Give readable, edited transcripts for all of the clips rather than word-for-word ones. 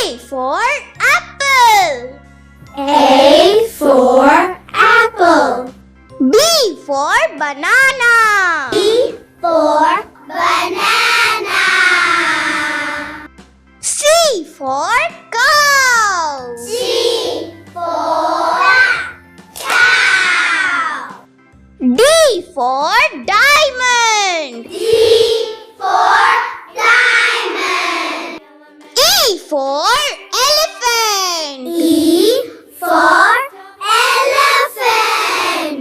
for apple. A for apple. B for banana. B for banana. C for cow. C for cow. D for diamond. D for diamond. E for elephant. E for elephant.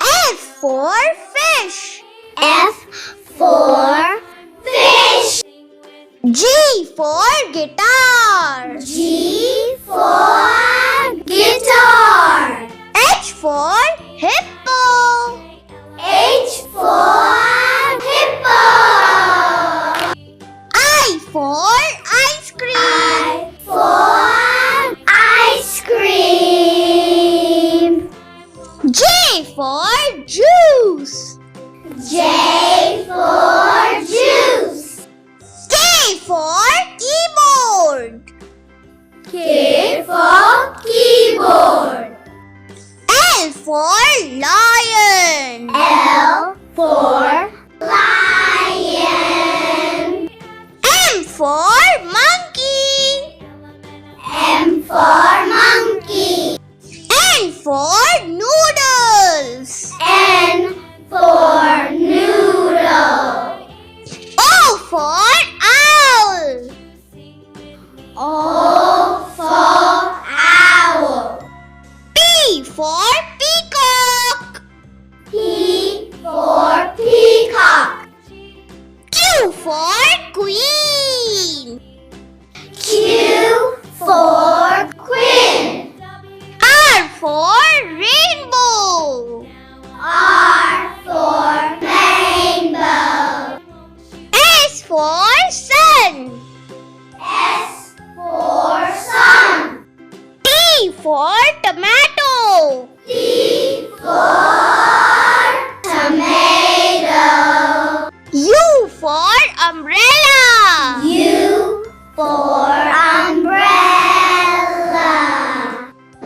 F for fish. F for fish. G for guitar. G for guitar. H for hippo. H for hippo. I for ice cream. I for ice cream. J for juice. J for juice. K for keyboard. K for keyboard. L for lion. L for lion. M for monkey. M for monkey. N for noodles. N for noodle. O for owl. O for owl. P for peacock. P for peacock. Q for queen. Q for queen. R for rainbow. R for rainbow. S for sun. S for sun. T for tomato. T for tomato. U for umbrella. U for umbrella.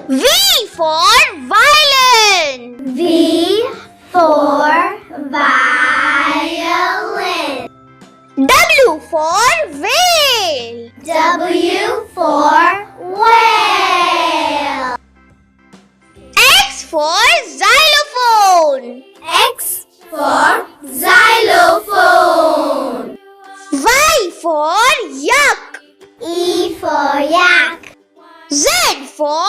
V for violin. V for violin. W for whale. W for whale. X for xylophone. X for xylophone. Y for yak. E for yak. Z for